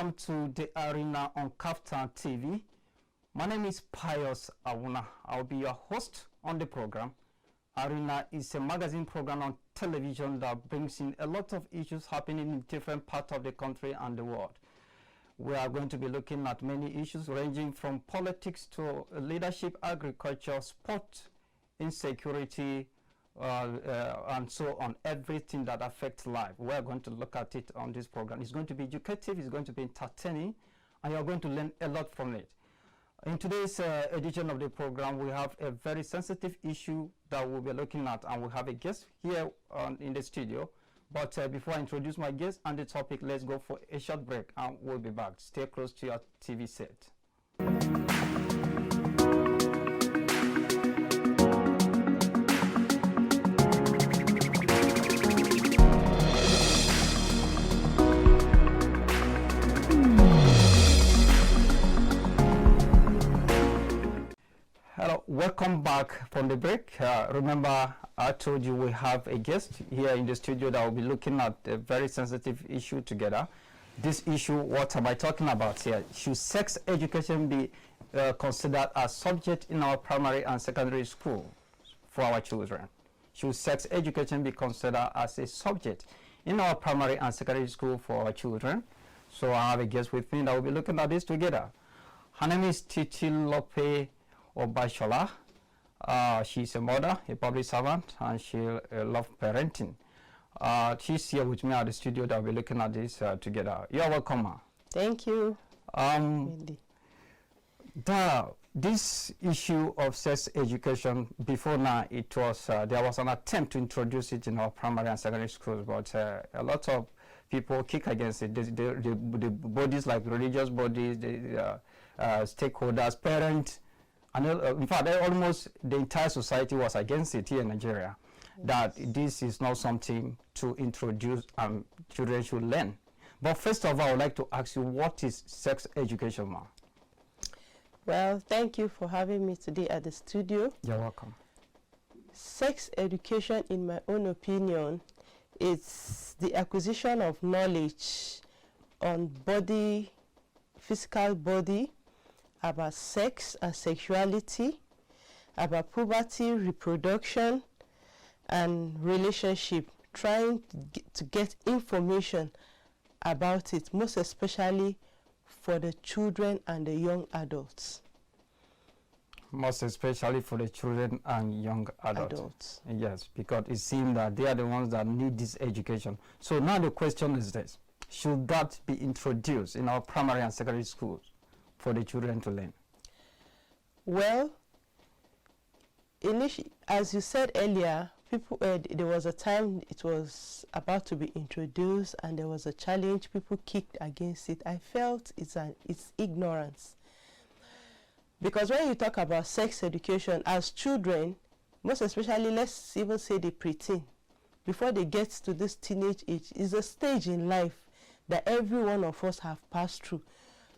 welcome to the arena on KAFTAN TV. My name is Pius Awunah. I'll be your host on the program. Arena is a magazine program on television that brings in a lot of issues happening in different parts of the country and the world. We are going to be looking at many issues ranging from politics to leadership, agriculture, sport, insecurity, and so on, everything that affects life. We are going to look at it on this program. It's going to be educative, it's going to be entertaining, and you're going to learn a lot from it. In today's edition of the program, we have a very sensitive issue that we'll be looking at, and we have a guest here in the studio. But before I introduce my guest and the topic, let's go for a short break, and we'll be back. Stay close to your TV set. Hello, welcome back from the break. Remember, I told you we have a guest here in the studio that will be looking at a very sensitive issue together. This issue, what am I talking about here? Should sex education be considered a subject in our primary and secondary school for our children? Should sex education be considered as a subject in our primary and secondary school for our children? So I have a guest with me that will be looking at this together. Her name is Titilope Obashola. She's a mother, a public servant, and she loves parenting. She's here with me at the studio that we're looking at this together. You're welcome, ma. Thank you. This issue of sex education, before now, it was there was an attempt to introduce it in our primary and secondary schools, but a lot of people kick against it. The bodies like religious bodies, the stakeholders, parents, and in fact, almost the entire society was against it here in Nigeria, yes, that this is not something to introduce children should learn. But first of all, I would like to ask you, what is sex education, ma? Well, thank you for having me today at the studio. You're welcome. Sex education, in my own opinion, is the acquisition of knowledge on body, physical body, about sex and sexuality, about puberty, reproduction, and relationship, trying to get information about it, most especially for the children and the young adults. Most especially for the children and young adults. Yes, because it seems that they are the ones that need this education. So now the question is this: should that be introduced in our primary and secondary schools for the children to learn? Well, as you said earlier, there was a time it was about to be introduced and there was a challenge. People kicked against it. I felt it's ignorance. Because when you talk about sex education as children, most especially, let's even say the preteen, before they get to this teenage age, is a stage in life that every one of us have passed through.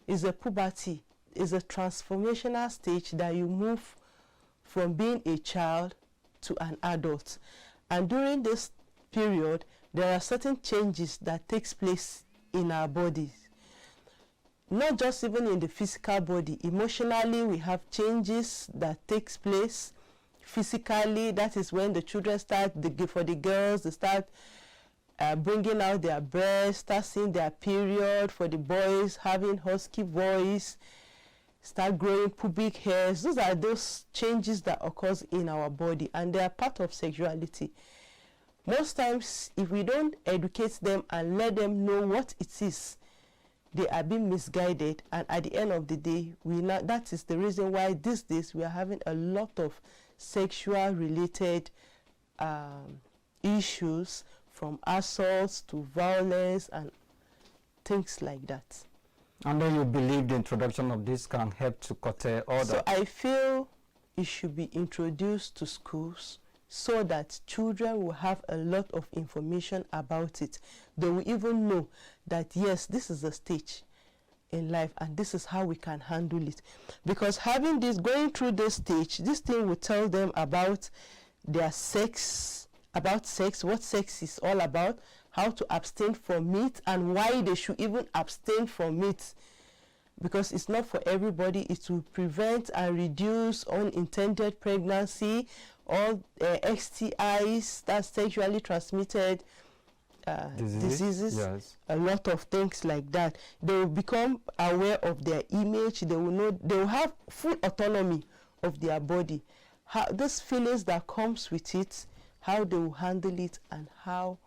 Is a puberty, is a transformational stage that you move from being a child to an adult. And during this period, there are certain changes that takes place in our bodies. Not just even in the physical body. Emotionally, we have changes that takes place. Physically, that is when the children start, for the girls, they start bringing out their breasts, start seeing their period. For the boys, having husky voice, start growing pubic hairs. Those are those changes that occurs in our body, and they are part of sexuality. Most times, if we don't educate them and let them know what it is, they are being misguided, and at the end of the day, that is the reason why these days we are having a lot of sexual related issues, from assaults to violence and things like that. And then you believe the introduction of this can help to curtail all So I feel it should be introduced to schools so that children will have a lot of information about it. They will even know that yes, this is a stage in life and this is how we can handle it. Because having this, going through this stage, this thing will tell them about their sex, about sex, what sex is all about, how to abstain from it, and why they should even abstain from it. Because it's not for everybody. It will prevent and reduce unintended pregnancy, all STIs, that's sexually transmitted diseases, yes. A lot of things like that. They will become aware of their image. They will know, they will have full autonomy of their body. How those feelings that comes with it, how they will handle it, and how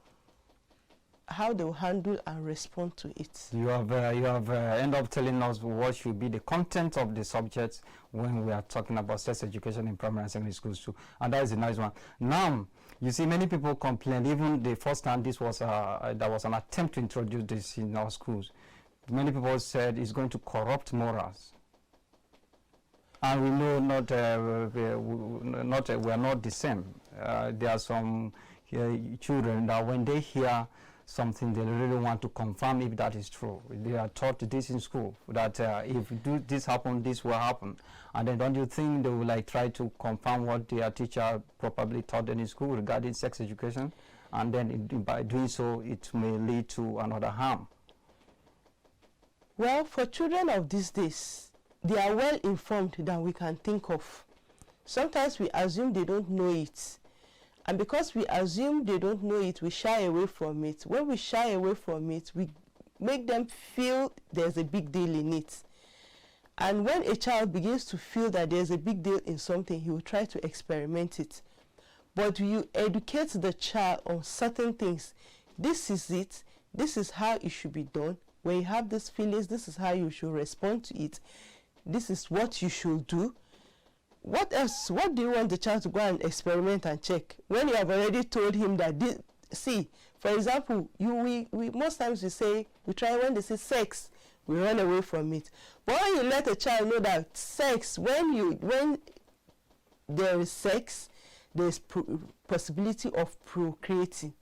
they will handle and respond to it. You have end up telling us what should be the content of the subjects when we are talking about sex education in primary and secondary schools too, and that is a nice one. Now, you see, many people complain. Even the first time there was an attempt to introduce this in our schools. Many people said it's going to corrupt morals, and we know we are not the same. There are some children that when they hear something, they really want to confirm if that is true. They are taught this in school, that if this happen, this will happen. And then don't you think they will try to confirm what their teacher probably taught them in school regarding sex education? And then by doing so, it may lead to another harm. Well, for children of these days, they are well informed than we can think of. Sometimes we assume they don't know it. And because we assume they don't know it, we shy away from it. When we shy away from it, we make them feel there's a big deal in it. And when a child begins to feel that there's a big deal in something, he will try to experiment it. But you educate the child on certain things. This is it. This is how it should be done. When you have these feelings, this is how you should respond to it. This is what you should do. What else? What do you want the child to go and experiment and check when you have already told him that this? See, for example, we most times we try, when they say sex, we run away from it. But when you let a child know that sex, when there is sex, there is possibility of procreating,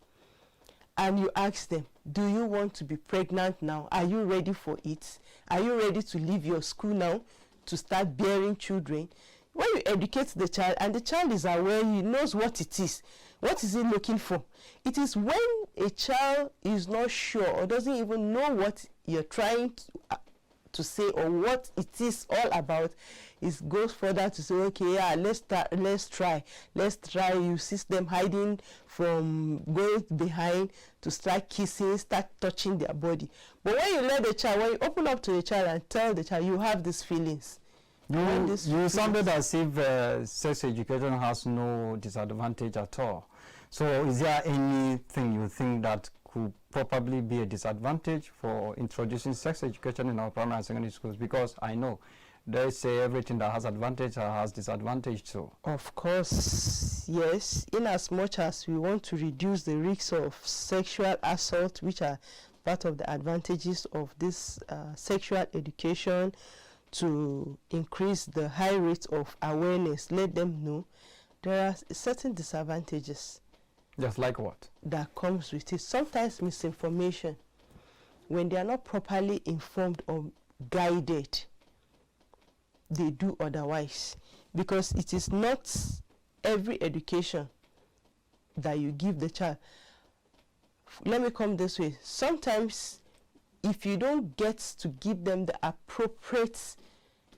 and you ask them, do you want to be pregnant now? Are you ready for it? Are you ready to leave your school now to start bearing children? When you educate the child, and the child is aware, he knows what it is. What is he looking for? It is when a child is not sure or doesn't even know what you're trying to say or what it is all about, it goes further to say, okay, yeah, let's try. You see them hiding from going behind to start kissing, start touching their body. But when you let the child, when you open up to the child and tell the child, you have these feelings. You sounded as if sex education has no disadvantage at all. So is there anything you think that could probably be a disadvantage for introducing sex education in our primary and secondary schools? Because I know they say everything that has advantage has disadvantage too. Of course, yes. In as much as we want to reduce the risks of sexual assault, which are part of the advantages of this sexual education, to increase the high rate of awareness, let them know there are certain disadvantages. Just like what? That comes with it. Sometimes misinformation, when they are not properly informed or guided, they do otherwise. Because it is not every education that you give the child. Let me come this way. Sometimes, if you don't get to give them the appropriate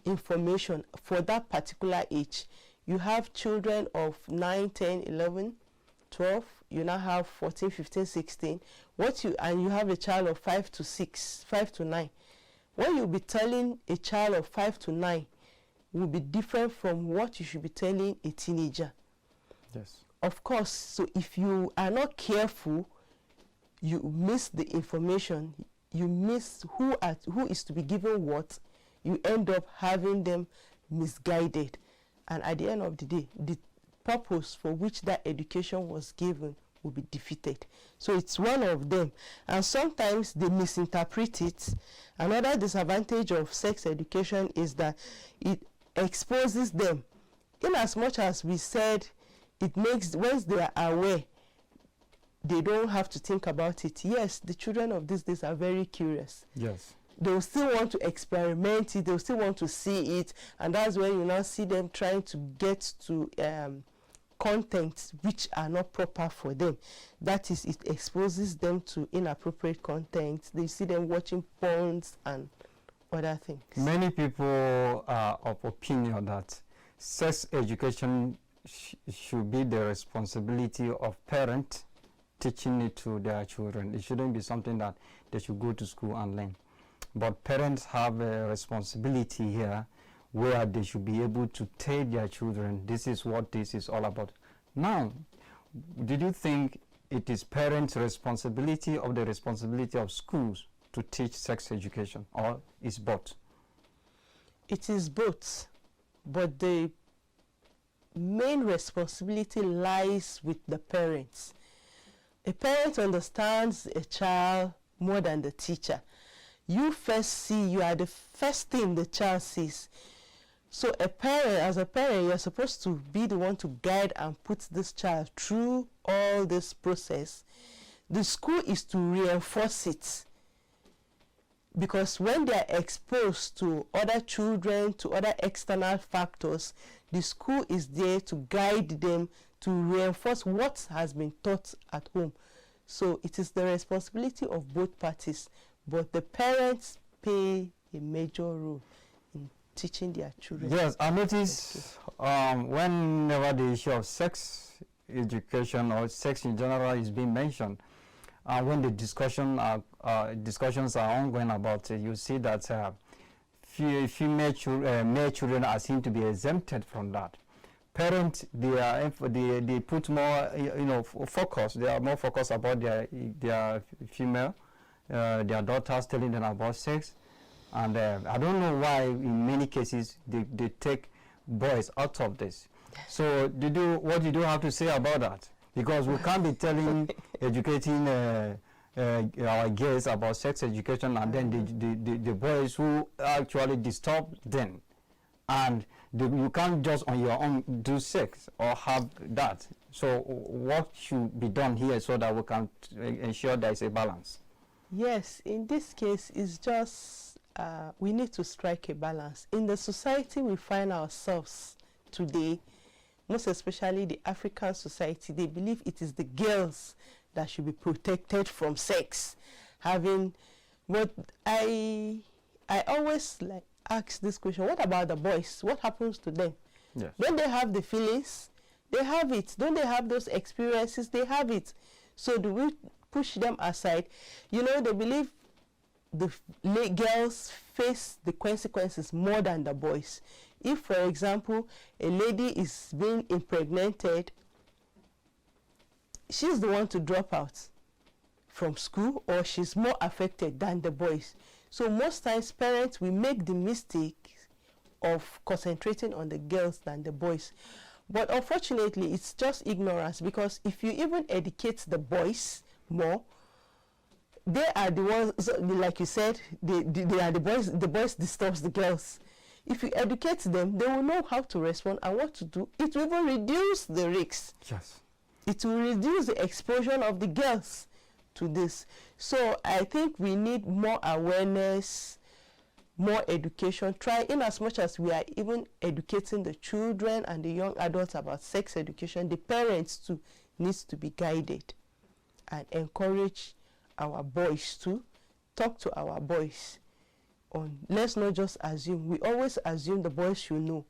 information for that particular age, you have children of 9, 10, 11, 12, you now have 14, 15, 16, and you have a child of 5 to 6, 5 to 9. What you'll be telling a child of 5 to 9 will be different from what you should be telling a teenager. Yes. Of course, so if you are not careful, you miss the information, you miss who is to be given what, you end up having them misguided. And at the end of the day, the purpose for which that education was given will be defeated. So it's one of them. And sometimes they misinterpret it. Another disadvantage of sex education is that it exposes them. In as much as we said, it makes, once they are aware, they don't have to think about it. Yes, the children of these days are very curious. Yes. They'll still want to experiment it, they'll still want to see it, and that's when you now see them trying to get to contents which are not proper for them. That is, it exposes them to inappropriate content. They see them watching porns and other things. Many people are of opinion that sex education should be the responsibility of parents teaching it to their children. It shouldn't be something that they should go to school and learn. But parents have a responsibility here where they should be able to tell their children, this is what this is all about. Now, did you think it is parents' responsibility or the responsibility of schools to teach sex education, or is both? It is both, but the main responsibility lies with the parents. A parent understands a child more than the teacher. You first see, you are the first thing the child sees. So as a parent, you're supposed to be the one to guide and put this child through all this process. The school is to reinforce it. Because when they are exposed to other children, to other external factors, the school is there to guide them, to reinforce what has been taught at home. So it is the responsibility of both parties, but the parents play a major role in teaching their children. Yes, I notice whenever the issue of sex education or sex in general is being mentioned, when the discussions are ongoing about it, you see that male children are seen to be exempted from that. Parents, they put more, focus. They are more focused about their female, their daughters, telling them about sex, and I don't know why in many cases they take boys out of this. So what did you have to say about that? Because we can't be educating our girls about sex education, and then the boys who actually disturb them, and you can't just on your own do sex or have that. So what should be done here so that we can ensure there is a balance? Yes, in this case, it's just we need to strike a balance. In the society we find ourselves today, most especially the African society, they believe it is the girls that should be protected from sex. But I always ask this question: what about the boys? What happens to them? Yes. Don't they have the feelings? They have it. Don't they have those experiences? They have it. So do we push them aside? They believe the girls face the consequences more than the boys. If, for example, a lady is being impregnated, she's the one to drop out from school, or she's more affected than the boys. So most times parents will make the mistake of concentrating on the girls than the boys. But unfortunately, it's just ignorance, because if you even educate the boys more, they are the ones, like you said, they are the boys disturbs the girls. If you educate them, they will know how to respond and what to do. It will even reduce the risks. Yes. It will reduce the exposure of the girls to this. So I think we need more awareness, more education. Try, in as much as we are even educating the children and the young adults about sex education, the parents too needs to be guided and encourage our boys to talk to our boys on. Let's not just assume. We always assume the boys should know,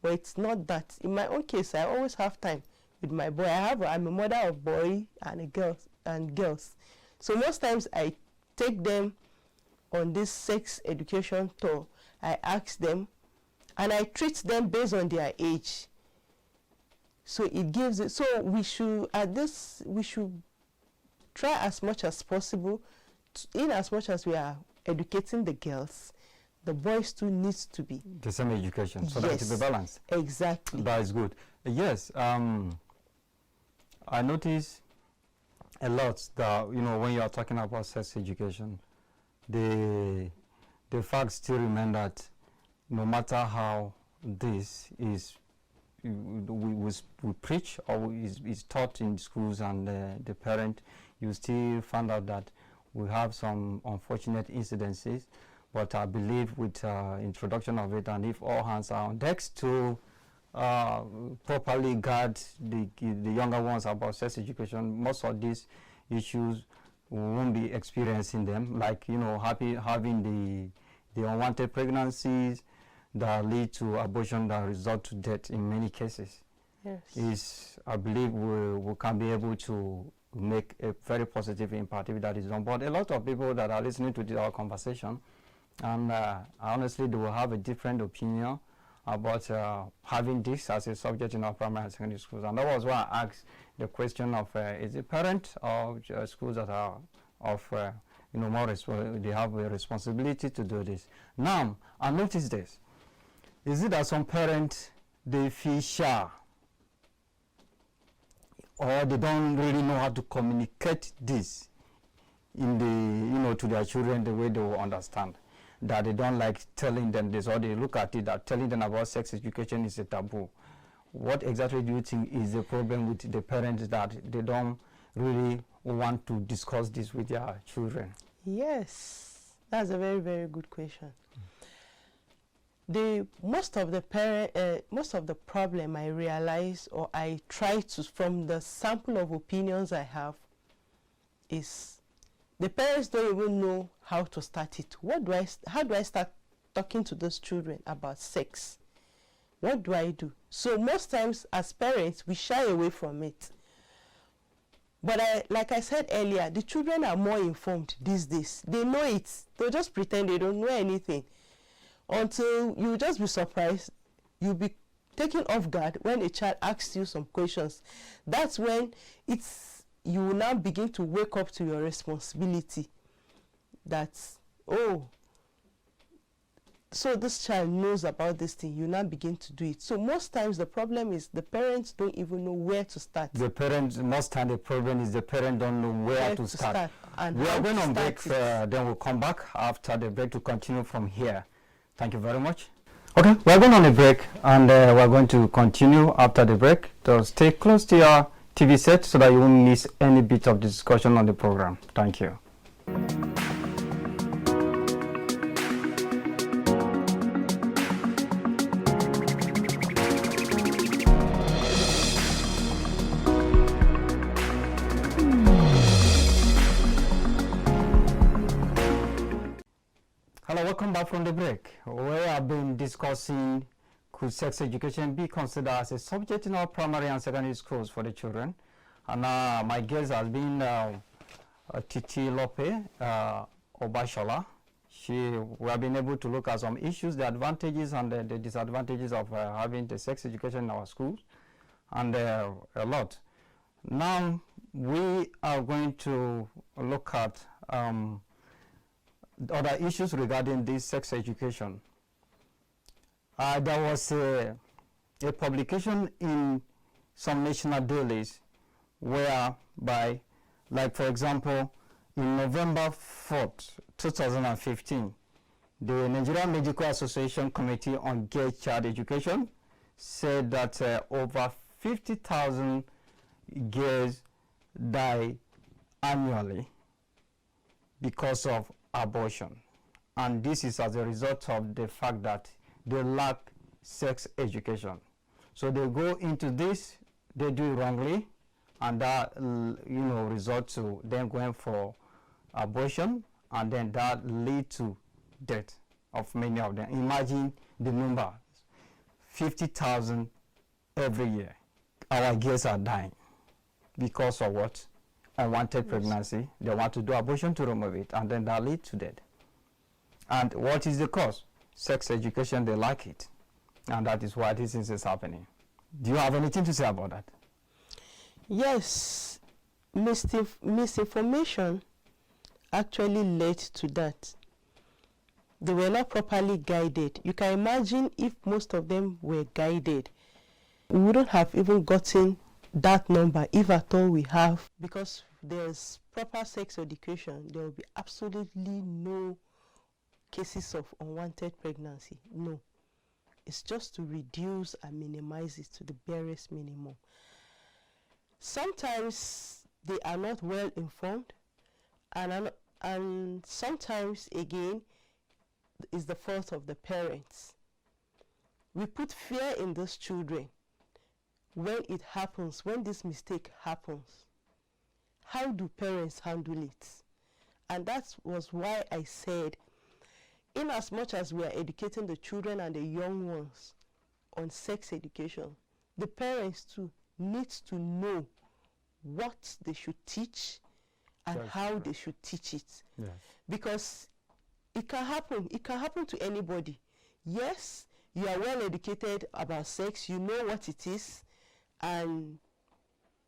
but it's not that. In my own case, I always have time with my boy. I'm a mother of boy and girls. So most times I take them on this sex education tour. I ask them, and I treat them based on their age. So it gives it. So we should try as much as possible, in as much as we are educating the girls, the boys too needs to be the same education, so that it will be balanced. Exactly. That is good. Yes, I notice a lot that when you are talking about sex education, the fact still remain that no matter how this is, we preach or is taught in schools and the parent, you still find out that we have some unfortunate incidences. But I believe with introduction of it, and if all hands are on decks to properly guide the younger ones about sex education, most of these issues won't be experiencing them, like, you know, having the unwanted pregnancies that lead to abortion that result to death in many cases. Yes. Is, I believe we can be able to make a very positive impact if that is done. But a lot of people that are listening to our conversation, and honestly, they will have a different opinion about having this as a subject in our primary and secondary schools. And that was why I asked the question of, is it parent or schools that are of, you know, more they have a responsibility to do this. Now, I noticed this. Is it that some parents, they feel shy, or they don't really know how to communicate this in the, you know, to their children the way they will understand? That they don't like telling them this, or they look at it that telling them about sex education is a taboo. What exactly do you think is the problem with the parents, that they don't really want to discuss this with their children? Yes, that's a very, very good question. Most of the problem I realize, or I try to, from the sample of opinions I have, is the parents don't even know how to start it. How do I start talking to those children about sex? What do I do? So most times as parents, we shy away from it. But like I said earlier, the children are more informed these days. They know it. They'll just pretend they don't know anything, until you just be surprised. You'll be taken off guard when a child asks you some questions. That's when you will now begin to wake up to your responsibility. That's, oh, so this child knows about this thing. You now begin to do it. So most times the problem is the parents don't even know where to start. Most time the problem is the parents don't know where to start. And we are going on break, then we'll come back after the break to continue from here. Thank you very much. Okay, we're going on a break, and we're going to continue after the break. So stay close to your TV set so that you won't miss any bit of discussion on the program. Thank you. Hello, welcome back from the break. We have been discussing, could sex education be considered as a subject in our primary and secondary schools for the children? And my guest has been Titilope Obashola. We have been able to look at some issues, the advantages and the disadvantages of having the sex education in our schools, and a lot. Now we are going to look at other issues regarding this sex education. There was a publication in some national dailies whereby, like for example, in November 4th, 2015, the Nigerian Medical Association Committee on Gay Child Education said that over 50,000 gays die annually because of abortion, and this is as a result of the fact that they lack sex education. So they go into this, they do it wrongly, and that results to them going for abortion, and then that lead to death of many of them. Imagine the number, 50,000 every year. Our gays are dying because of what? Unwanted pregnancy. They want to do abortion to remove it, and then that leads to death. And what is the cause? Sex education, they like it, and that is why this is happening. Do you have anything to say about that? Yes, misinformation actually led to that. They were not properly guided. You can imagine if most of them were guided, we wouldn't have even gotten that number, if at all we have, because there's proper sex education. There will be absolutely no cases of unwanted pregnancy. No, it's just to reduce and minimize it to the barest minimum. Sometimes they are not well informed, and sometimes again it's the fault of the parents. we put fear in those children when it happens, when this mistake happens. How do parents handle it? And that was why I said, in as much as we are educating the children and the young ones on sex education, the parents too needs to know what they should teach and how they should teach it. Yes. Because it can happen to anybody. Yes, you are well educated about sex, you know what it is, and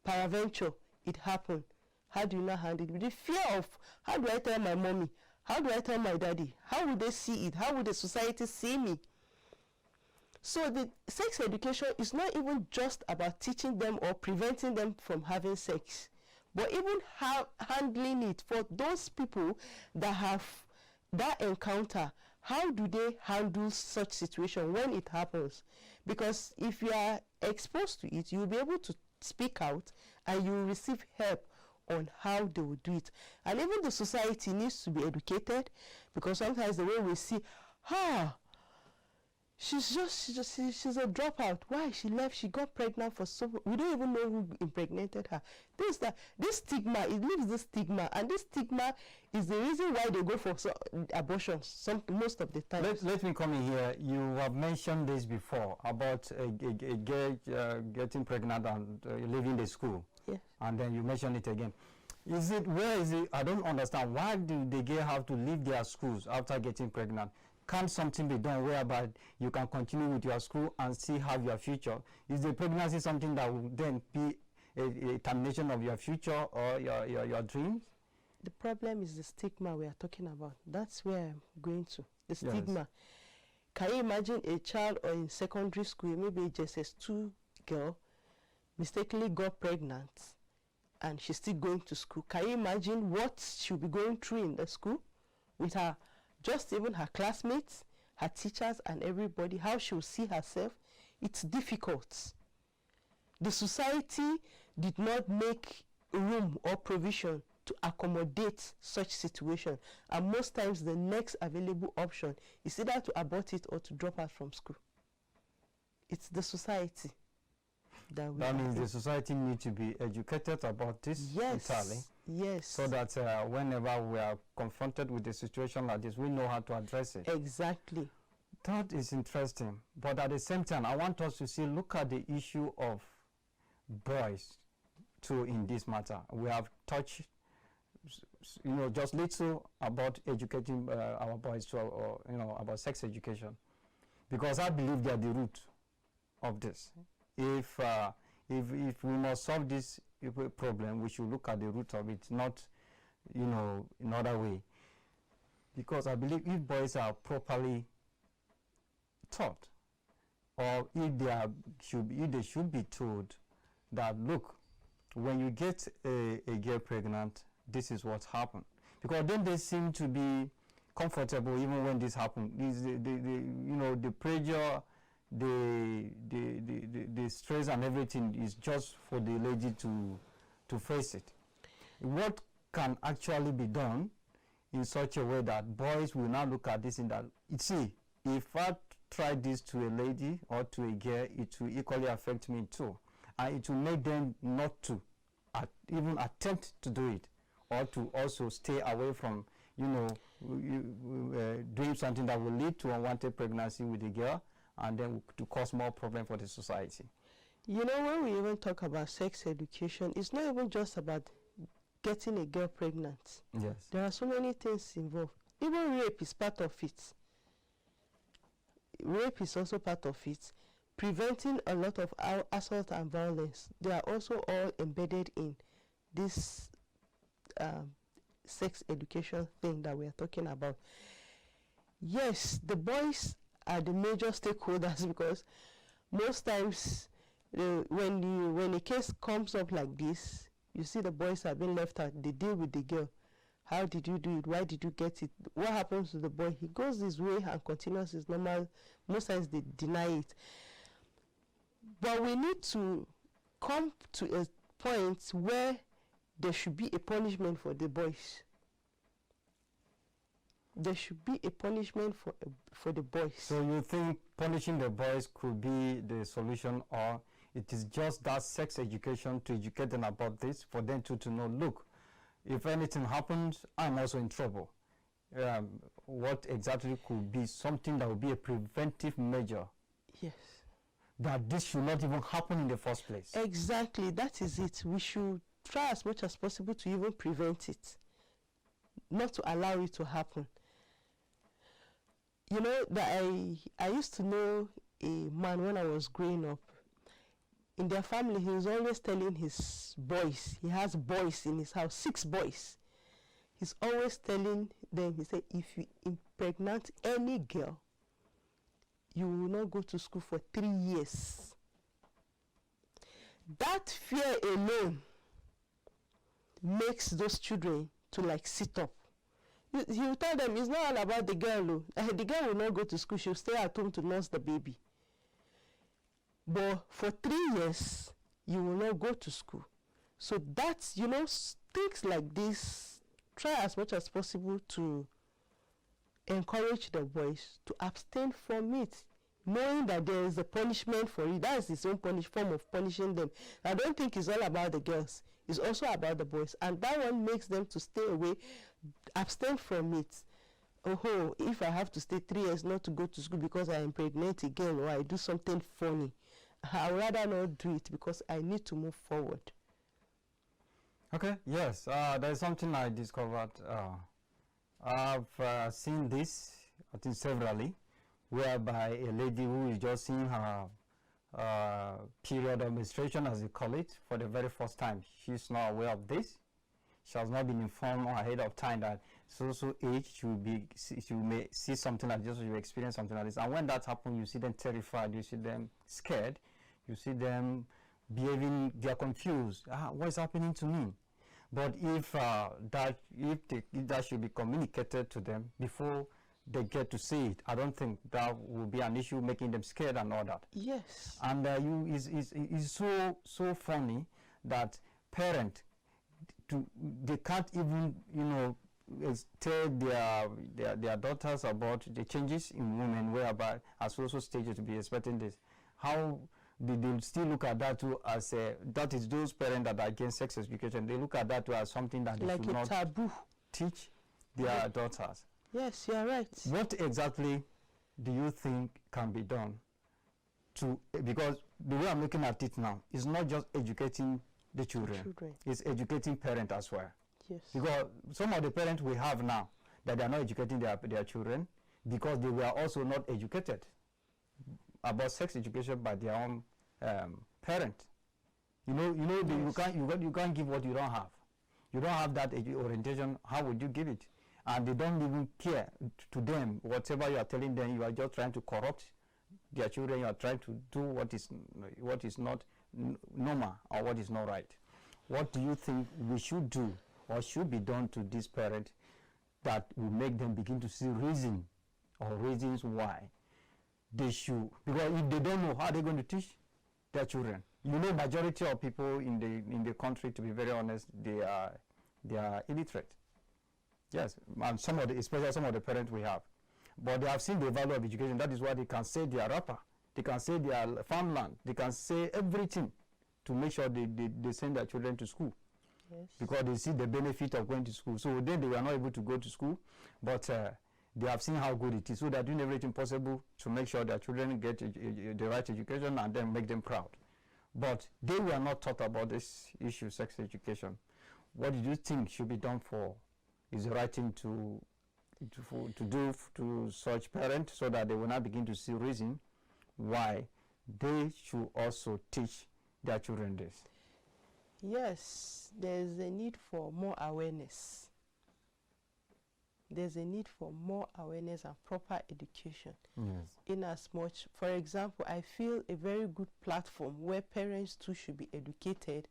peradventure it happened. How do you not handle it? The fear of, how do I tell my mommy? How do I tell my daddy? How will they see it? How will the society see me? So the sex education is not even just about teaching them or preventing them from having sex, but even handling it for those people that have that encounter. How do they handle such situation when it happens? Because if you are exposed to it, you will be able to speak out and you will receive help on how they will do it. And even the society needs to be educated, because sometimes the way we see, she's a dropout. Why? She left, she got pregnant for we don't even know who impregnated her. This stigma, it leaves this stigma, and this stigma is the reason why they go for abortions most of the time. Let me come in here. You have mentioned this before about a girl getting pregnant and leaving the school. Yes. And then you mentioned it again. Where is it? I don't understand. Why do the girl have to leave their schools after getting pregnant? Can't something be done whereby you can continue with your school and still have your future? Is the pregnancy something that will then be a termination of your future or your dreams? The problem is the stigma we are talking about. That's where I'm going to. The stigma. Yes. Can you imagine a child or in secondary school, maybe just a SS2 girl, mistakenly got pregnant and she's still going to school? Can you imagine what she'll be going through in the school with her, just even her classmates, her teachers and everybody, how she'll see herself? It's difficult. The society did not make room or provision to accommodate such situation, and most times the next available option is either to abort it or to drop out from school. It's the society. That means the society needs to be educated about this entirely. Yes. So that whenever we are confronted with a situation like this, we know how to address it. Exactly. That is interesting. But at the same time, I want us to look at the issue of boys too in this matter. We have touched, just little about educating our boys to, about sex education, because I believe they are the root of this. If we must solve this problem, we should look at the root of it, not another way. Because I believe if boys are properly taught, or if they should be told that, look, when you get a girl pregnant, this is what happened. Because then they seem to be comfortable even when this happens. The pressure, the stress and everything is just for the lady to face it. What can actually be done in such a way that boys will not look at this in that, if I try this to a lady or to a girl, it will equally affect me too. And it will make them not to even attempt to do it, or to also stay away from, doing something that will lead to unwanted pregnancy with the girl, and then to cause more problem for the society. When we even talk about sex education, it's not even just about getting a girl pregnant. Yes. There are so many things involved. Even rape is part of it. Rape is also part of it. Preventing a lot of assault and violence, they are also all embedded in this sex education thing that we are talking about. Yes, the boys are the major stakeholders, because most times when a case comes up like this, you see the boys are being left out. They deal with the girl. How did you do it? Why did you get it? What happens to the boy? He goes his way and continues his normal. Most times they deny it. But we need to come to a point where there should be a punishment for the boys. there should be a punishment for the boys. So you think punishing the boys could be the solution, or it is just that sex education to educate them about this, for them to know, look, if anything happens, I'm also in trouble. What exactly could be something that would be a preventive measure? Yes. That this should not even happen in the first place. Exactly, that is it. We should try as much as possible to even prevent it, not to allow it to happen. You know, that I used to know a man when I was growing up. In their family, he was always telling his boys, he has boys in his house, 6 boys. He's always telling them, he said, if you impregnate any girl, you will not go to school for 3 years. That fear alone makes those children to like sit up. He will tell them it's not all about the girl. The girl will not go to school, she'll stay at home to nurse the baby. But for 3 years, you will not go to school. So that's, you know, things like this, try as much as possible to encourage the boys to abstain from it, knowing that there is a punishment for it. That is its own form of punishing them. I don't think it's all about the girls. It's also about the boys. And that one makes them to stay away, abstain from it. Oh, if I have to stay 3 years not to go to school because I impregnate a girl or I do something funny, I'd rather not do it because I need to move forward. Okay, yes, there's something I discovered. I've seen this, I think severally, whereby a lady who is just seeing her period of menstruation, as they call it, for the very first time. She's not aware of this. She has not been informed ahead of time that so age she may see something like this, or you experience something like this. And when that happens, you see them terrified, you see them scared, you see them behaving, they are confused. What is happening to me? But if that should be communicated to them before they get to see it, I don't think that will be an issue making them scared and all that. Yes. And it's so funny that parents, they can't even, you know, tell their daughters about the changes in women, whereby at social stages to be expecting this. How they still look at that too as that is those parents that are against sex education. They look at that too as something that they like should not taboo. Teach their daughters. Yes, you are right. What exactly do you think can be done to, because the way I'm looking at it now is not just educating the children. It's educating parents as well. Yes. Because some of the parents we have now that they are not educating their children because they were also not educated about sex education by their own parent. Yes. You can't give what you don't have. You don't have that orientation. How would you give it? And they don't even care to them. Whatever you are telling them, you are just trying to corrupt their children. You are trying to do what is not normal or what is not right. What do you think we should do or should be done to these parents that will make them begin to see reasons why they should? Because if they don't know, how are they going to teach their children? You know, majority of people in the country, to be very honest, they are illiterate. Yes, and especially some of the parents we have. But they have seen the value of education. That is why they can say their rapper, they can say their farmland, they can say everything to make sure they send their children to school. Yes. Because they see the benefit of going to school. So then they were not able to go to school, but they have seen how good it is. So they are doing everything possible to make sure their children get the right education and then make them proud. But they were not taught about this issue, sex education. What do you think should be done is the right thing to do to such parents so that they will not begin to see reason why they should also teach their children this? Yes, there's a need for more awareness. There's a need for more awareness and proper education. Yes. In as much, for example, I feel a very good platform where parents too should be educated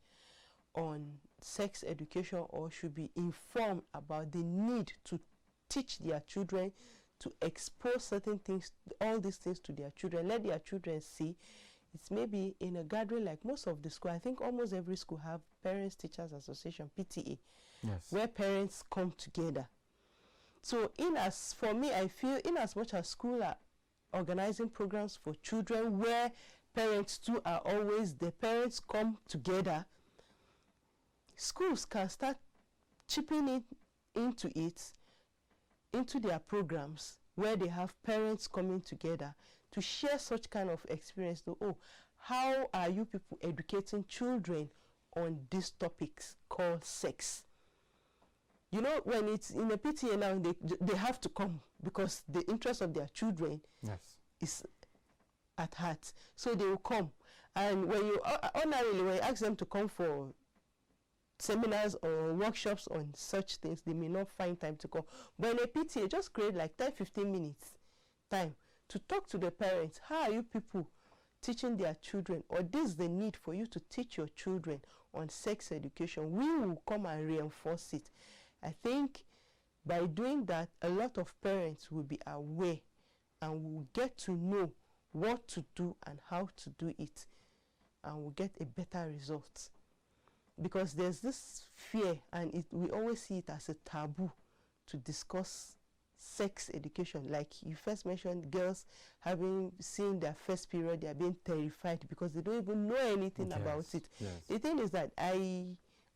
on sex education or should be informed about the need to teach their children, to expose certain things, all these things to their children. Let their children see. It's maybe in a gathering like most of the school. I think almost every school have Parents Teachers Association, PTA, yes, where parents come together. So for me, I feel in as much as school are organizing programs for children where parents too are always, the parents come together, schools can start chipping into their programs where they have parents coming together to share such kind of experience. Oh, how are you people educating children on these topics called sex? You know, when it's in a PTA now, they have to come because the interest of their children is at heart. So they will come. And when you ordinarily, when you ask them to come for seminars or workshops on such things, they may not find time to come. But in a PTA, just create like 10-15 minutes time to talk to the parents. How are you people teaching their children? Or this is the need for you to teach your children on sex education. We will come and reinforce it. I think by doing that, a lot of parents will be aware and will get to know what to do and how to do it, and will get a better result. Because there's this fear, and we always see it as a taboo to discuss sex education. Like you first mentioned, girls having seen their first period, they are being terrified because they don't even know anything about it. The thing is that I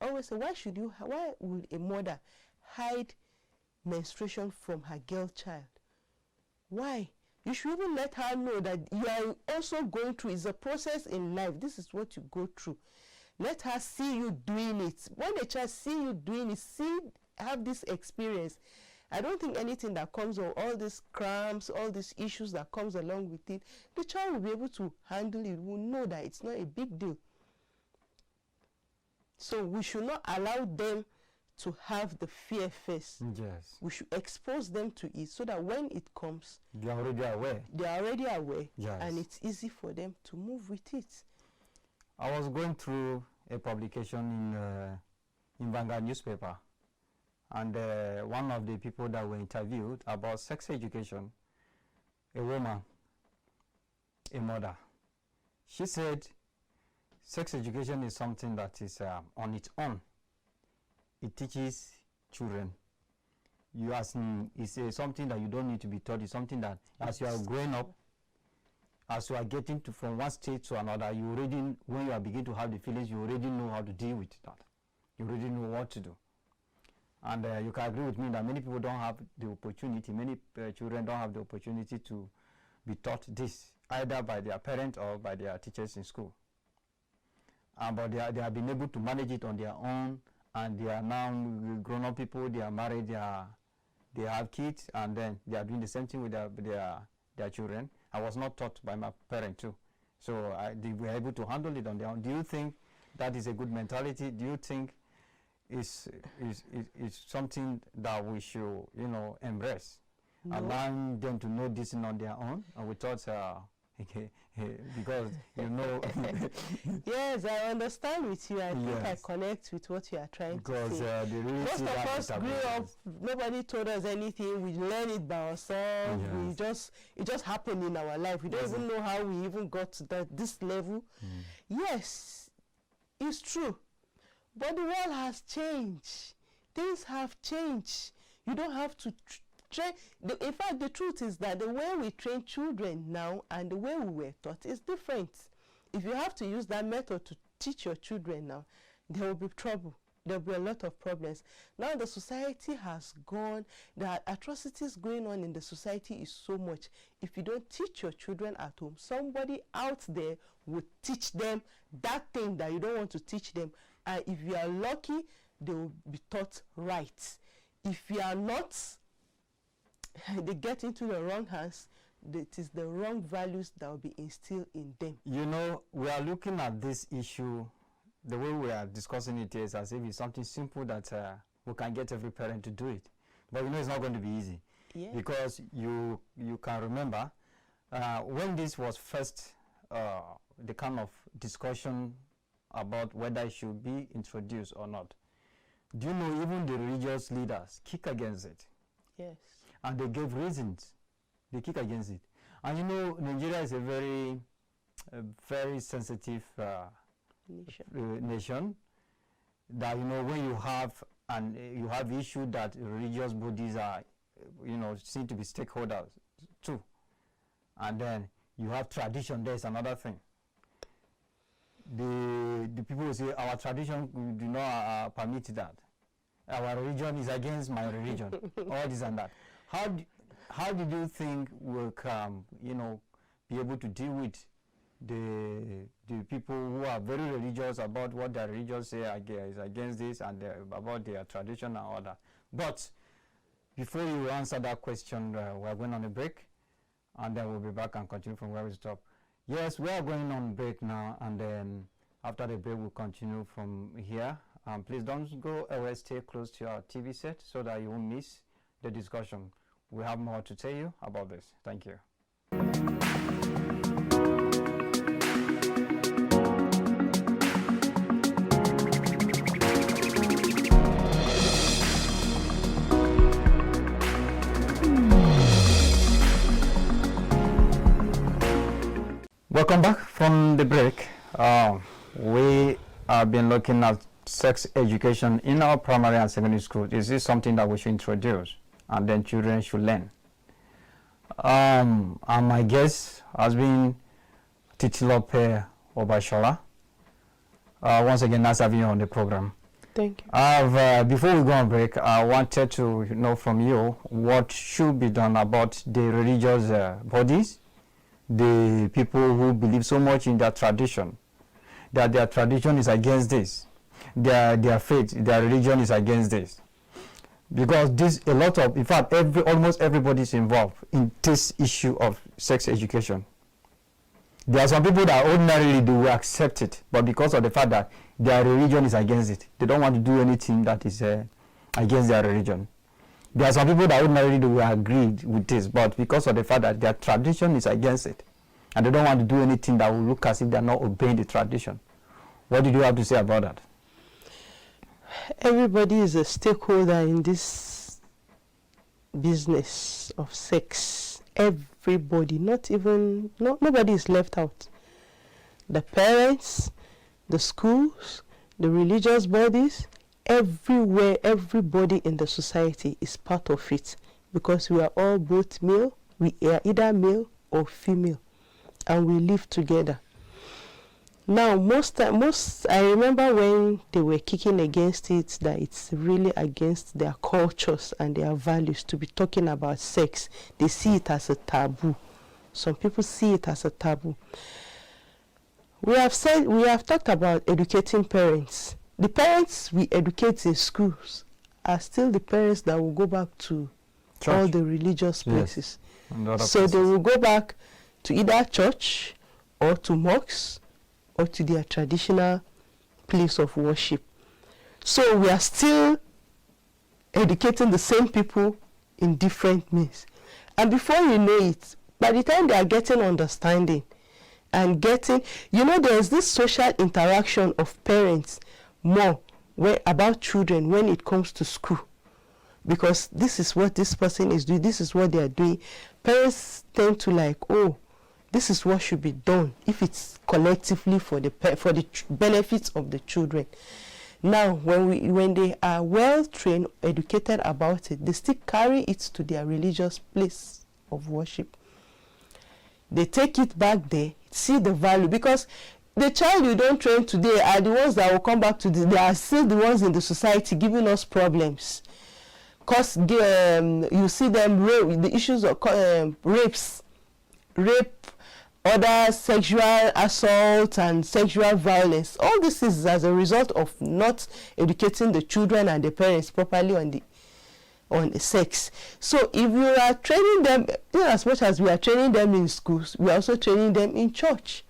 always say, why would a mother hide menstruation from her girl child? Why? You should even let her know that you are also going through, it's a process in life. This is what you go through. Let her see you doing it. When the child see you doing it, have this experience. I don't think anything that comes, or all these cramps, all these issues that comes along with it, the child will be able to handle it, will know that it's not a big deal. So we should not allow them to have the fear first. Yes. We should expose them to it so that when it comes, they are already aware. They are already aware, yes. And it's easy for them to move with it. I was going through a publication in Vanguard newspaper, and one of the people that were interviewed about sex education, a woman, a mother, she said sex education is something that is on its own. It teaches children. It's something that you don't need to be taught. It's something that as you are growing up, as you are getting from one state to another, you already, when you are beginning to have the feelings, you already know how to deal with that. You already know what to do. And you can agree with me that many people don't have the opportunity, many children don't have the opportunity to be taught this, either by their parents or by their teachers in school. But they have been able to manage it on their own, and they are now grown-up people, they are married, they have kids, and then they are doing the same thing with their children. I was not taught by my parent too. So they were able to handle it on their own. Do you think that is a good mentality? Do you think it's something that we should, embrace? No. Allowing them to know this on their own? And we thought, because, Yes, I understand with you. I think I connect with what you are trying to say. Most of us grew up, nobody told us anything. We learned it by ourselves. It just happened in our life. We don't even know how we even got to this level. Yes, it's true. But the world has changed. Things have changed. You don't have to train. In fact, the truth is that the way we train children now and the way we were taught is different. If you have to use that method to teach your children now, there will be trouble. There will be a lot of problems. Now the society has gone, the atrocities going on in the society is so much. If you don't teach your children at home, somebody out there will teach them that thing that you don't want to teach them. And if you are lucky, they will be taught right. If you are not, they get into the wrong hands. It is the wrong values that will be instilled in them. We are looking at this issue, the way we are discussing it is as if it's something simple that we can get every parent to do it. But it's not going to be easy. Yeah. Because you can remember when this was first the kind of discussion about whether it should be introduced or not. Do you know even the religious leaders kick against it? Yes. And they gave reasons. They kick against it. And Nigeria is a very sensitive nation. That when you have issue that religious bodies are seem to be stakeholders too. And then you have tradition. There's another thing. The people will say our tradition do not permit that. Our religion is against my religion. All this and that. How did you think we can be able to deal with the people who are very religious about what their religion say is against this and about their tradition and all that? But before you answer that question, we're going on a break, and then we'll be back and continue from where we stop. Yes, we are going on break now, and then after the break we'll continue from here. Please don't go away, stay close to your TV set so that you won't miss the discussion. We have more to tell you about this. Thank you. Welcome back from the break. We have been looking at sex education in our primary and secondary school. This is something that we should introduce, and then children should learn. And my guest has been Titilope Obashola. Once again, nice having you on the program. Thank you. Before we go on break, I wanted to know from you what should be done about the religious bodies, the people who believe so much in their tradition, that their tradition is against this, their faith, their religion is against this. Because in fact, almost everybody is involved in this issue of sex education. There are some people that ordinarily do accept it, but because of the fact that their religion is against it, they don't want to do anything that is against their religion. There are some people that ordinarily do agree with this, but because of the fact that their tradition is against it, and they don't want to do anything that will look as if they're not obeying the tradition. What did you have to say about that? Everybody is a stakeholder in this business of sex. Everybody, nobody is left out. The parents, the schools, the religious bodies, everywhere, everybody in the society is part of it, because we are all both male, we are either male or female, and we live together. Now, I remember when they were kicking against it, that it's really against their cultures and their values to be talking about sex. They see it as a taboo. Some people see it as a taboo. We have talked about educating parents. The parents we educate in schools are still the parents that will go back to church, all the religious places. Yes. So they will go back to either church or to mosques or to their traditional place of worship. So we are still educating the same people in different means. And before you know it, by the time they are getting understanding and there's this social interaction of parents more about children when it comes to school. Because this is what this person is doing, this is what they are doing. Parents tend to this is what should be done if it's collectively for the benefits of the children. Now, when they are well trained, educated about it, they still carry it to their religious place of worship. They take it back there, see the value, because the child you don't train today are the ones that will come back to they are still the ones in the society giving us problems. Because you see them, the issues of rape, other sexual assault and sexual violence. All this is as a result of not educating the children and the parents properly on the sex. So if you are training them, as much as we are training them in schools, we are also training them in church.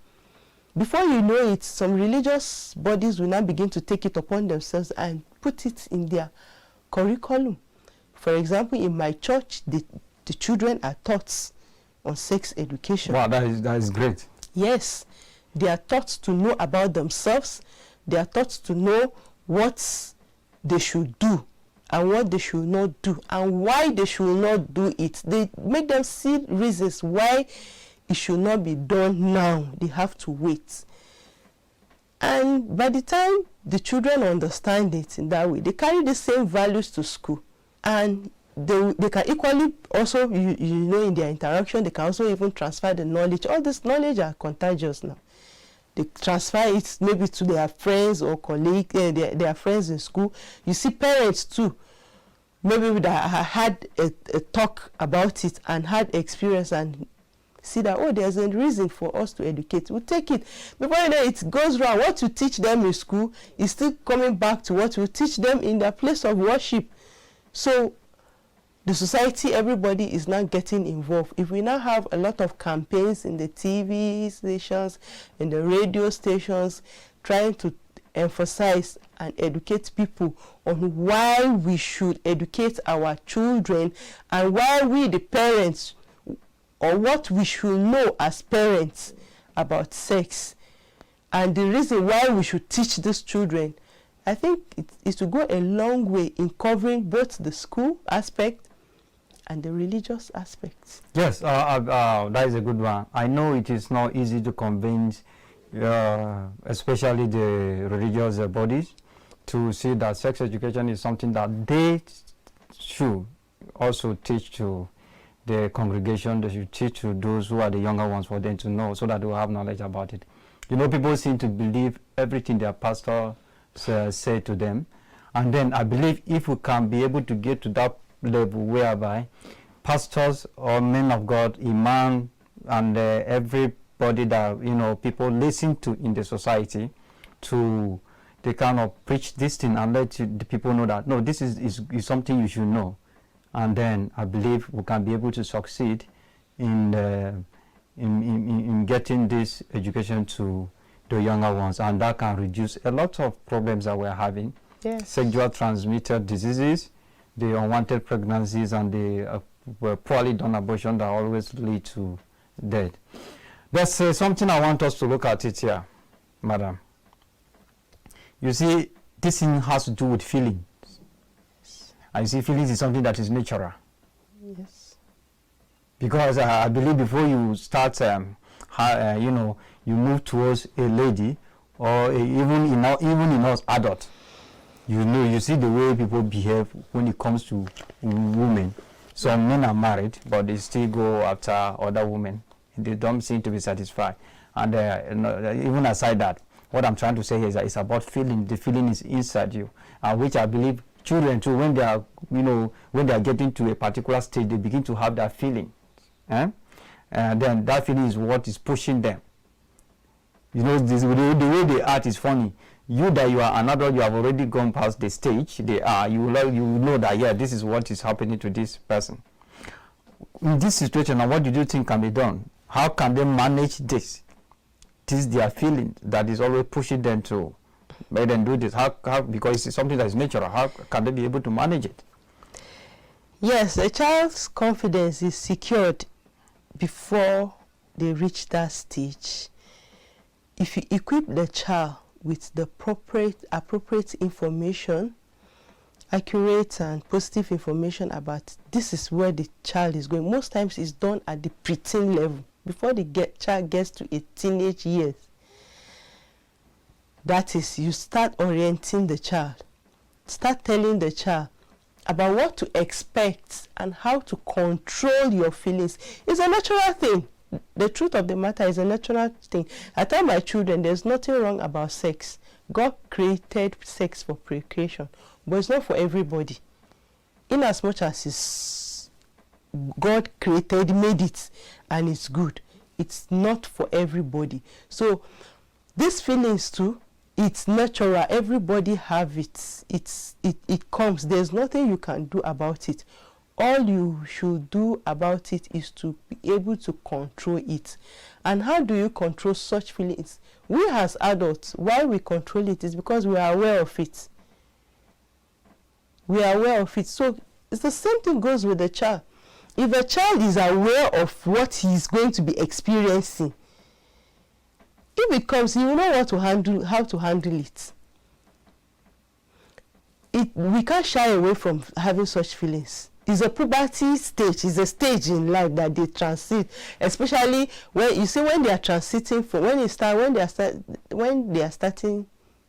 Before you know it, some religious bodies will now begin to take it upon themselves and put it in their curriculum. For example, in my church, the children are taught on sex education. Wow, that is great. Yes, they are taught to know about themselves. They are taught to know what they should do and what they should not do and why they should not do it. They make them see reasons why it should not be done now. They have to wait. And by the time the children understand it in that way, they carry the same values to school. And they can equally also, you know, in their interaction, they can also even transfer the knowledge. All this knowledge are contagious now. They transfer it maybe to their friends or colleagues, their friends in school. You see parents too, maybe that had a talk about it and had experience and see that, oh, there's a reason for us to educate. We'll take it. Before you know, it goes wrong. What you teach them in school is still coming back to what you teach them in their place of worship. So the society, everybody is now getting involved. If we now have a lot of campaigns in the TV stations, in the radio stations, trying to emphasize and educate people on why we should educate our children and why we, the parents, or what we should know as parents about sex, and the reason why we should teach these children, I think it is to go a long way in covering both the school aspect and the religious aspects. Yes, that is a good one. I know it is not easy to convince, especially the religious bodies, to see that sex education is something that they should also teach to the congregation. They should teach to those who are the younger ones for them to know, so that they will have knowledge about it. You know, people seem to believe everything their pastor say to them, and then I believe if we can be able to get to that level whereby pastors or men of God, imam, and everybody that, you know, people listen to in the society, to they kind of preach this thing and let the people know that, no, this is something you should know. And then I believe we can be able to succeed in getting this education to the younger ones, and that can reduce a lot of problems that we're having. Yes. Sexual transmitted diseases, the unwanted pregnancies, and the poorly done abortion that always lead to death. There's something I want us to look at it here, madam. You see, this thing has to do with feeling. I see feelings is something that is natural. Yes. Because I believe before you start, you know, you move towards a lady, or even in us adults, you know, you see the way people behave when it comes to women. Some men are married, but they still go after other women. They don't seem to be satisfied. And even aside that, what I'm trying to say here is that it's about feeling. The feeling is inside you, which I believe children too, when they are, you know, when they are getting to a particular stage, they begin to have that feeling. And then that feeling is what is pushing them. You know, the way they act is funny. You that you are an adult, you have already gone past the stage they are. You know that, yeah, this is what is happening to this person. In this situation, now what do you think can be done? How can they manage this? This is their feeling that is always pushing them to make them do this. How because it's something that is natural. How can they be able to manage it? Yes, a child's confidence is secured before they reach that stage. If you equip the child with the appropriate information, accurate and positive information about this is where the child is going. Most times it's done at the preteen level, before the child gets to a teenage years. That is, you start orienting the child, start telling the child about what to expect and how to control your feelings. It's a natural thing. The truth of the matter is a natural thing. I tell my children there's nothing wrong about sex. God created sex for procreation, but it's not for everybody. In as much as God created, made it, and it's good, it's not for everybody. So these feelings too, it's natural. Everybody have it. It comes. There's nothing you can do about it. All you should do about it is to be able to control it. And how do you control such feelings? We as adults, why we control it is because we are aware of it. We are aware of it. So it's the same thing goes with the child. If a child is aware of what he is going to be experiencing, if it comes, you know how to handle it. We can't shy away from having such feelings. It's a puberty stage. It's a stage in life that they transit, especially when you see when they are transiting from when they are starting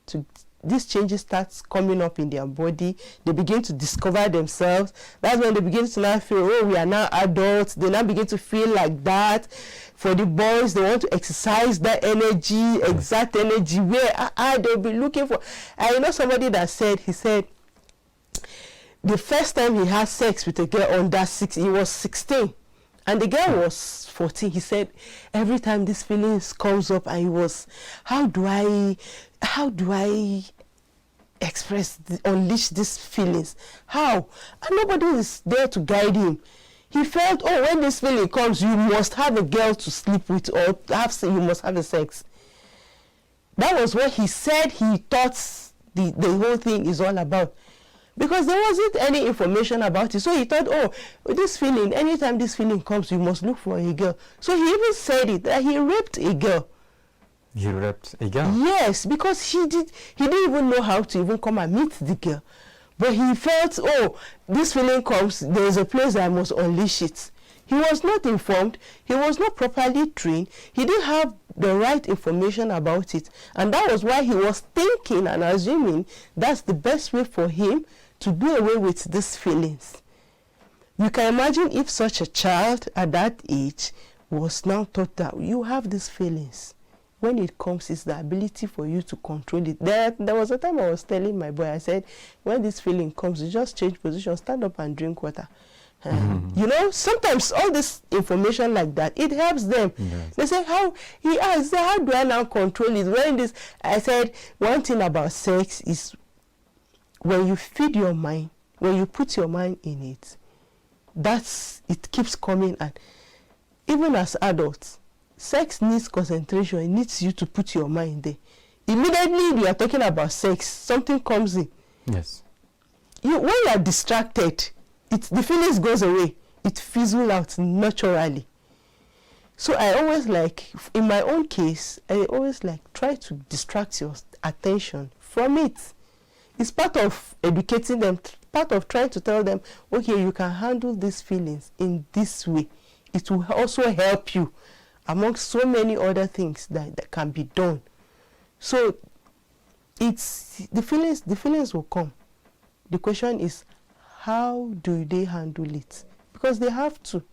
to these changes starts coming up in their body. They begin to discover themselves. That's when they begin to now feel, oh, we are now adults. They now begin to feel like that. For the boys, they want to exercise that energy, exact energy, where they'll be looking for. I know somebody that said, he said, the first time he had sex with a girl under 6, he was 16. And the girl was 14. He said, every time this feelings comes up, and he was, how do I unleash these feelings? How? And nobody is there to guide him. He felt, oh, when this feeling comes, you must have a girl to sleep with, or you must have a sex. That was what he said he thought the whole thing is all about. Because there wasn't any information about it. So he thought, oh, this feeling, anytime this feeling comes, you must look for a girl. So he even said it, that he raped a girl. He raped a girl? Yes, because he didn't even know how to even come and meet the girl. But he felt, oh, this feeling comes, there is a place I must unleash it. He was not informed. He was not properly trained. He didn't have the right information about it. And that was why he was thinking and assuming that's the best way for him to do away with these feelings. You can imagine if such a child at that age was now taught that you have these feelings. When it comes, it's the ability for you to control it. There was a time I was telling my boy, I said, when this feeling comes, you just change position, stand up and drink water. You know, sometimes all this information like that, it helps them. Yes. They say, he asked, how do I now control it? When this, I said, one thing about sex is when you feed your mind, when you put your mind in it, it keeps coming. And even as adults, sex needs concentration. It needs you to put your mind there. Immediately we are talking about sex, something comes in. Yes. When you are distracted, the feelings goes away. It fizzles out naturally. So I always in my own case, I always try to distract your attention from it. It's part of educating them, part of trying to tell them, okay, you can handle these feelings in this way. It will also help you among so many other things that can be done. So the feelings will come. The question is, how do they handle it? Because they have to.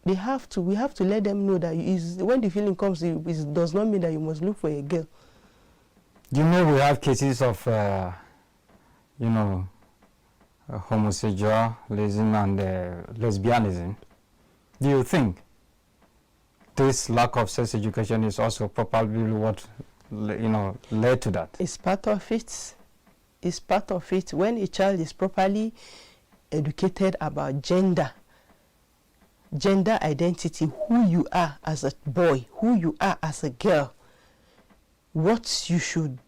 We have to let them know that when the feeling comes, it does not mean that you must look for a girl. You know, we have cases of, homosexualism and lesbianism. Do you think this lack of sex education is also probably what, led to that? It's part of it. Is part of it. When a child is properly educated about gender identity, who you are as a boy, who you are as a girl, what you should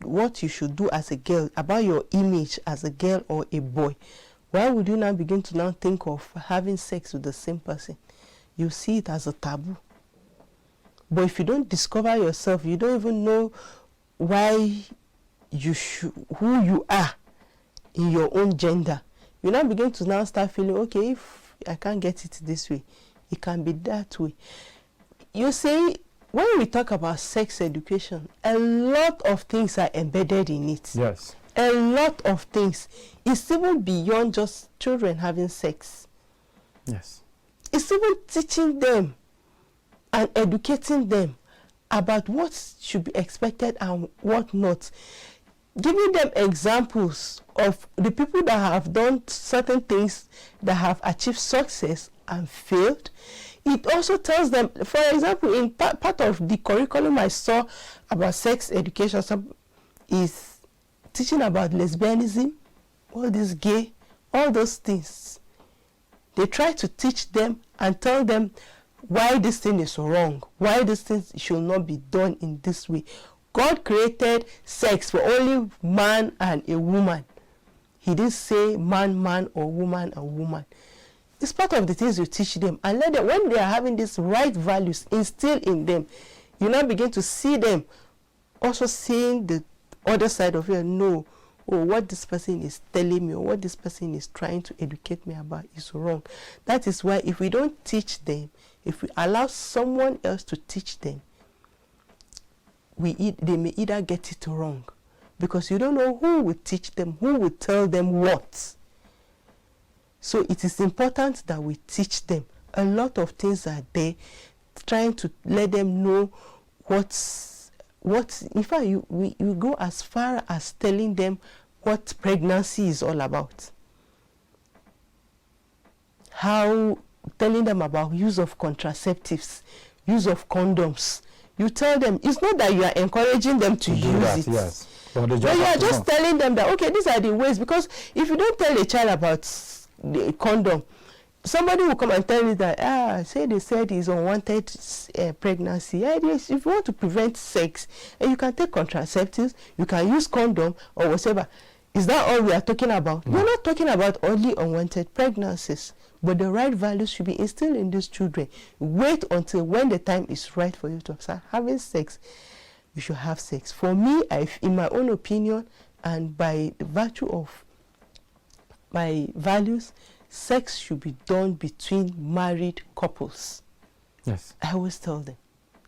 do as a girl, about your image as a girl or a boy, why would you now begin to now think of having sex with the same person? You see it as a taboo. But if you don't discover yourself, you don't even know why who you are in your own gender, you now begin to now start feeling, okay, if I can't get it this way, it can be that way. You see, when we talk about sex education, a lot of things are embedded in it. Yes. A lot of things. It's even beyond just children having sex. Yes. It's even teaching them and educating them about what should be expected and what not. Giving them examples of the people that have done certain things that have achieved success and failed. It also tells them, for example, in part of the curriculum I saw about sex education is teaching about lesbianism, all this gay, all those things. They try to teach them and tell them why this thing is wrong, why this thing should not be done in this way. God created sex for only man and a woman. He didn't say man, or woman, woman. It's part of the things you teach them. And let them, when they are having these right values instilled in them, you now begin to see them also seeing the other side of it. No, what this person is telling me or what this person is trying to educate me about is wrong. That is why if we don't teach them, if we allow someone else to teach them, they may either get it wrong. because you don't know who will teach them, who will tell them what. So it is important that we teach them. A lot of things are there, trying to let them know what's in fact, we go as far as telling them what pregnancy is all about. How telling them about use of contraceptives, use of condoms. You tell them, it's not that you are encouraging them to use that, it. yes. But you are just telling them that, okay, these are the ways. Because if you don't tell a child about the condom, somebody will come and tell you that, say they said it's unwanted pregnancy. Yeah, yes, if you want to prevent sex, and you can take contraceptives, you can use condom or whatever. Is that all we are talking about? No. We're not talking about only unwanted pregnancies, but the right values should be instilled in these children. Wait until when the time is right for you to start having sex. You should have sex. For me, in my own opinion, and by virtue of my values, sex should be done between married couples. Yes. I always tell them,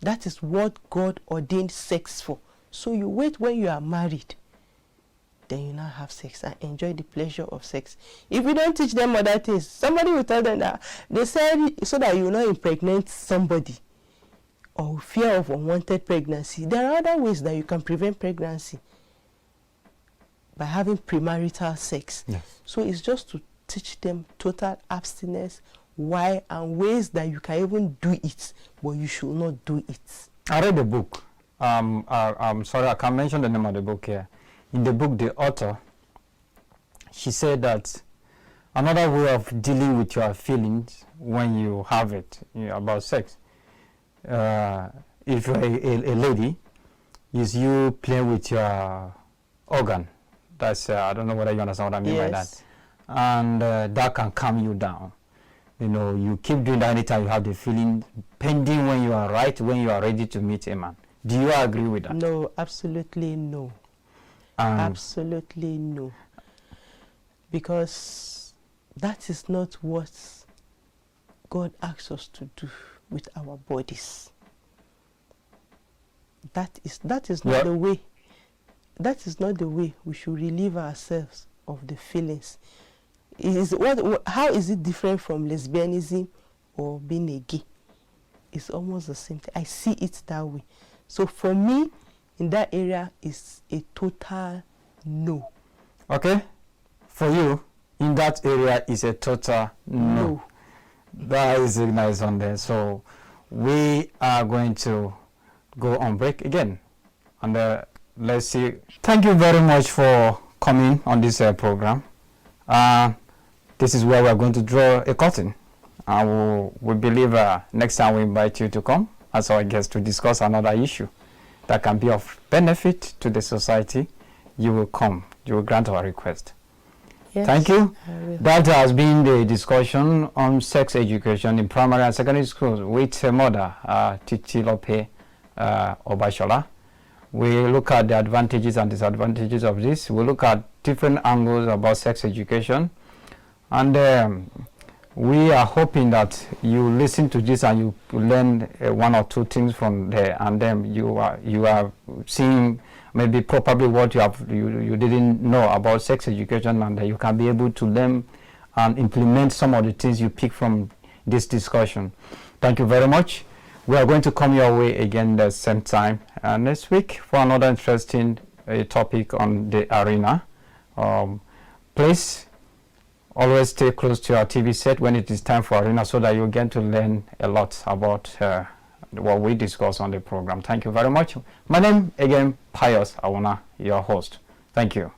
that is what God ordained sex for. So you wait when you are married, then you now have sex and enjoy the pleasure of sex. If you don't teach them other things, somebody will tell them that they said so that you will not impregnate somebody or fear of unwanted pregnancy. There are other ways that you can prevent pregnancy by having premarital sex. Yes. So it's just to teach them total abstinence, why, and ways that you can even do it, but you should not do it. I read the book. I'm sorry, I can't mention the name of the book here. In the book, the author, she said that another way of dealing with your feelings when you have it, about sex, if you're a lady, is you playing with your organ. That's, I don't know whether you understand what I mean by that. And that can calm you down. You keep doing that anytime you have the feeling, pending when you are right, when you are ready to meet a man. Do you agree with that? No, absolutely no. Absolutely no. Because that is not what God asks us to do with our bodies. That is not the way. That is not the way we should relieve ourselves of the feelings. How is it different from lesbianism or being a gay? It's almost the same thing. I see it that way. So for me, in that area, is a total no. Okay. For you, in that area is a total no. That is nice on there. So we are going to go on break again. And let's see. Thank you very much for coming on this program. This is where we are going to draw a curtain. We believe next time we invite you to come as our guest to discuss another issue that can be of benefit to the society. You will come. You will grant our request. Yes, thank you. That has been the discussion on sex education in primary and secondary schools with mother Titilope Obashola. We look at the advantages and disadvantages of this. We look at different angles about sex education. And we are hoping that you listen to this and you learn one or two things from there, and then you are seeing maybe probably what you didn't know about sex education, and you can be able to learn and implement some of the things you pick from this discussion. Thank you very much. We are going to come your way again the same time next week for another interesting topic on the arena. Please always stay close to our TV set when it is time for arena, so that you get to learn a lot about what we discuss on the program. Thank you very much. My name again, Pius Awunah, your host. Thank you.